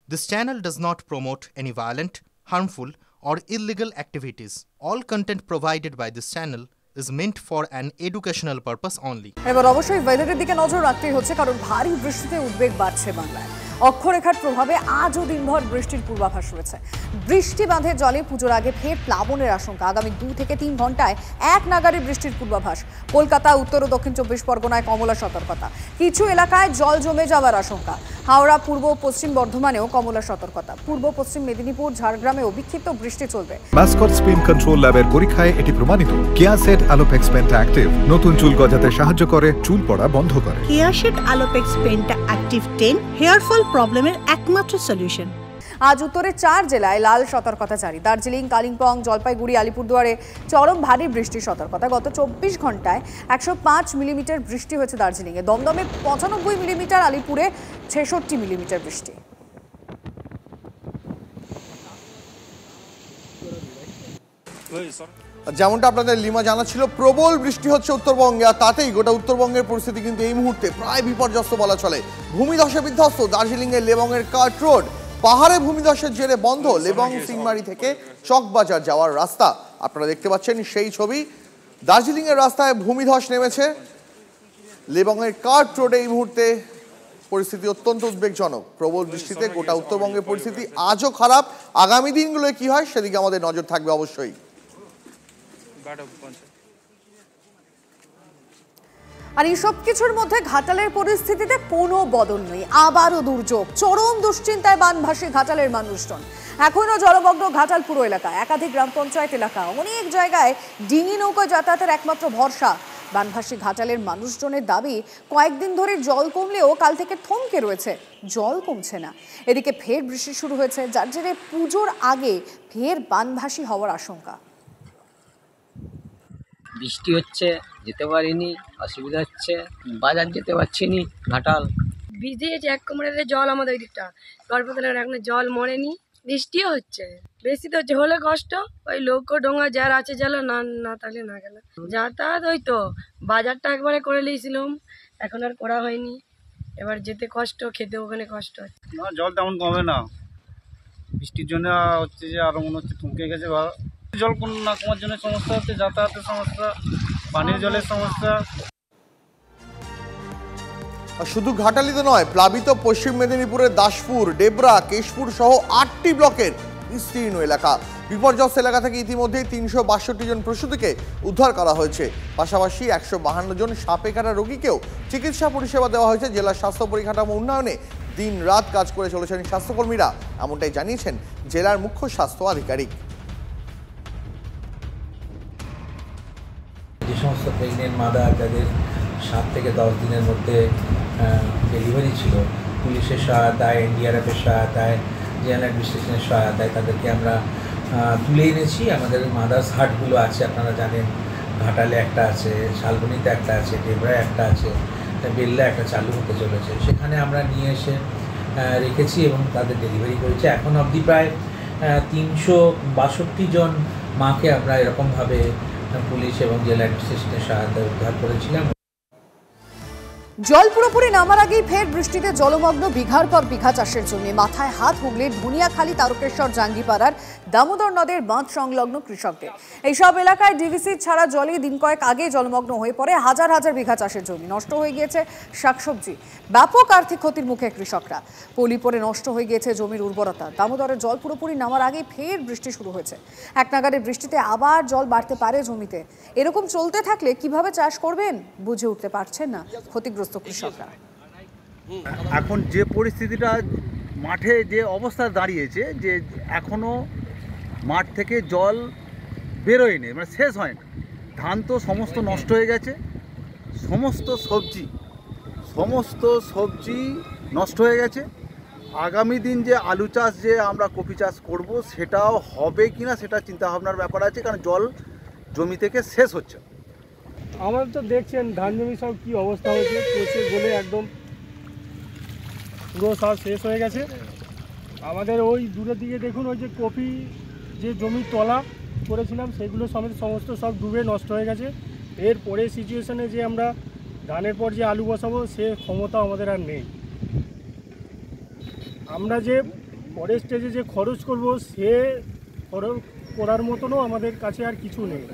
This channel does not promote any violent, harmful, or illegal activities. All content provided by this channel is meant for an educational purpose only. এবার অবশ্যই ওয়েদারের দিকে নজর রাখতেই হচ্ছে, কারণ ভারী বৃষ্টিতে উদ্বেগ বাড়ছে বাংলায়। অক্ষরেখার প্রভাবে আজও দিনভর বৃষ্টির পূর্বাভাস রয়েছে। বৃষ্টি বাঁধে জলে পুজোর আগে ফের প্লাবনের আশঙ্কা। আগামী 2 থেকে 3 ঘন্টায় এক নাগাড়ে বৃষ্টির পূর্বাভাস। কলকাতা, উত্তর ও দক্ষিণ 24 পরগনায় কমলা সতর্কতা। কিছু এলাকায় জল জমে যাওয়ার আশঙ্কা। হাওড়া, পূর্ব ও পশ্চিম বর্ধমানেও কমলা সতর্কতা। পূর্ব পশ্চিম মেদিনীপুর, ঝাড়গ্রামেও বিক্ষিপ্ত বৃষ্টি চলবে। মাসকট স্পিন কন্ট্রোল ল্যাবের পরীক্ষায় এটি প্রমাণিত। কেয়াসেট আলোপেক্স পেন্টা অ্যাক্টিভ নতুন চুল গজাতে সাহায্য করে, চুল পড়া বন্ধ করে। Keya Seth Alopex penta active 10 hair fall প্রবলেমের একমাত্র সলিউশন। আজ উত্তরে 4 জেলায় লাল সতর্কতা জারি। দার্জিলিং, কালিম্পং, জলপাইগুড়ি, আলিপুরদুয়ারে চরম ভারী বৃষ্টির সতর্কতা। গত 24 ঘন্টায় 105 মিলিমিটার বৃষ্টি হয়েছে দার্জিলিংয়ে। দমদমে 95 মিলিমিটার, আলিপুরে 66 মিলিমিটার বৃষ্টি। যেমনটা আপনাদের লিমা জানাচ্ছিল, প্রবল বৃষ্টি হচ্ছে উত্তরবঙ্গে, আর তাতেই গোটা উত্তরবঙ্গের পরিস্থিতি কিন্তু এই মুহূর্তে প্রায় বিপর্যস্ত বলা চলে। ভূমিধসে বিধ্বস্ত দার্জিলিংয়ের লেবংয়ের কাট রোড। পাহাড়ে ভূমিধসের জেরে বন্ধ লেবং সিংমারি থেকে চকবাজার যাওয়ার রাস্তা। আপনারা দেখতে পাচ্ছেন সেই ছবি। দার্জিলিংয়ের রাস্তায় ভূমিধস নেমেছে। লেবংয়ের কাট রোডে এই মুহূর্তে পরিস্থিতি অত্যন্ত উদ্বেগজনক। প্রবল বৃষ্টিতে গোটা উত্তরবঙ্গের পরিস্থিতি আজও খারাপ। আগামী দিনগুলোয় কি হয় সেদিকে আমাদের নজর থাকবে অবশ্যই। আর এই সব কিছুর মধ্যে ঘাটালের পরিস্থিতিতে কোনো বদল নেই। আবারও দুর্যোগ। চরম দুশ্চিন্তায় বানভাসী ঘাটালের মানুষজন। এখনও জলমগ্ন ঘাটাল পুরো এলাকা, একাধিক গ্রাম পঞ্চায়েত এলাকা, অনেক জায়গায় ডিঙি নৌকায় যাতায়াতের একমাত্র ভরসা। বানভাসী ঘাটালের মানুষজনের দাবি, কয়েকদিন ধরে জল কমলেও কাল থেকে থমকে রয়েছে, জল কমছে না। এদিকে ফের বৃষ্টি শুরু হয়েছে, যার জেরে পুজোর আগে ফের বানভাসী হওয়ার আশঙ্কা। বৃষ্টি হচ্ছে, যেতে পারিনি, অসুবিধা হচ্ছে, বাজার যেতে পারছি নি। ঘাটাল ভিজেছে, এক কোমরের জল আমাদের ওই দিকটা গর্ভতলার, এখন জল মরেনি। বৃষ্টিও হচ্ছে, বেশি তো হলে কষ্ট। ওই লৌকো ডোঙা যার আছে জল, না না তাহলে না গেল যাতায়াত। ওই তো বাজারটা একবারে করে নিয়েছিলাম, এখন আর করা হয়নি। এবার যেতে কষ্ট, খেতে ওখানে কষ্ট হচ্ছে। না, জল তেমন কমে না। বৃষ্টির জন্য হচ্ছে যে আরো মনে হচ্ছে থমকে গেছে। জল না কমার জন্য সমস্যা হচ্ছে, যাতায়াতের সমস্যা, পানীয় জলের সমস্যা। শুধু ঘাটালিতে নয়, প্লাবিত পশ্চিম মেদিনীপুরের দাসপুর, ডেবরা, কেশপুর সহ 8টি ব্লকের বিস্তীর্ণ এলাকা। বিপর্যস্ত এলাকা থেকে ইতিমধ্যেই 362 জন প্রসূতিকে উদ্ধার করা হয়েছে। পাশাপাশি 152 জন সাপে কাটা রোগীকেও চিকিৎসা পরিষেবা দেওয়া হয়েছে। জেলার স্বাস্থ্য পরিকাঠামো উন্নয়নে দিন রাত কাজ করে চলেছেন স্বাস্থ্যকর্মীরা, এমনটাই জানিয়েছেন জেলার মুখ্য স্বাস্থ্য আধিকারিক। যে সমস্ত প্রেগনেন্ট মাদার, যাদের 7 থেকে 10 দিনের মধ্যে ডেলিভারি ছিল, পুলিশের সহায়তায়, এনডিআরএফের সহায়তায়, জেনারেল অ্যাডমিনিস্ট্রেশনের সহায়তায় তাদেরকে আমরা তুলে এনেছি। আমাদের মাদার্স হাটগুলো আছে, আপনারা জানেন, ঘাটালে একটা আছে, শালবনীতে একটা আছে, ডেবরায় একটা আছে, বেল্লা একটা চালু হতে চলেছে। সেখানে আমরা নিয়ে এসে রেখেছি এবং তাদের ডেলিভারি করেছি। এখন অবধি প্রায় 362 জন মাকে আমরা এরকমভাবে পুলিশ এবং জেলা অ্যাডমিনিস্ট্রেশনের সহায়তায় উদ্ধার করেছিলাম। জল পুরোপুরি নামার আগেই ফের বৃষ্টিতে জলমগ্ন বিঘার পর বিঘা চাষের জমি। মাথায় হাত হুগলির ধুনিয়াখালী, তারকেশ্বর, জাঙ্গিপাড়ার দামোদর নদের বাঁধ সংলগ্ন কৃষকদের। এইসব এলাকায় ডিভিসি ছাড়া জলে দিন কয়েক আগে জলমগ্ন হয়ে পড়ে হাজার হাজার বিঘা চাষের জমি। নষ্ট হয়ে গিয়েছে শাকসবজি। ব্যাপক আর্থিক ক্ষতির মুখে কৃষকরা। পলি পড়ে নষ্ট হয়ে গিয়েছে জমির উর্বরতা। দামোদরের জল পুরোপুরি নামার আগেই ফের বৃষ্টি শুরু হয়েছে। এক নাগাড়ে বৃষ্টিতে আবার জল বাড়তে পারে জমিতে। এরকম চলতে থাকলে কিভাবে চাষ করবেন বুঝে উঠতে পারছেন না ক্ষতিগ্রস্ত কৃষকরা। এখন যে পরিস্থিতিটা মাঠে যে অবস্থা দাঁড়িয়েছে, যে এখনো মাঠ থেকে জল বেরোয়নি, মানে শেষ হয় না। ধান তো সমস্ত নষ্ট হয়ে গেছে, সমস্ত সবজি নষ্ট হয়ে গেছে। আগামী দিন যে আলু চাষ, যে আমরা কপি চাষ করব, সেটাও হবে কিনা সেটা চিন্তা ভাবনার ব্যাপার আছে, কারণ জল জমি থেকে শেষ হচ্ছে। আমাদের তো দেখছেন ধান জমি সব কী অবস্থা হয়েছে, পচে গলে একদম পুরো সব শেষ হয়ে গেছে। আমাদের ওই দূরের দিকে দেখুন, ওই যে কপি যে জমি তলা করেছিলাম সেগুলো সমস্ত সব ডুবে নষ্ট হয়ে গেছে। এর পরে সিচুয়েশনে যে আমরা ধানের পর যে আলু বসাবো সে ক্ষমতা আমাদের আর নেই। আমরা যে পরের স্টেজে যে খরচ করব সে খরচ করার মতনও আমাদের কাছে আর কিছু নেই।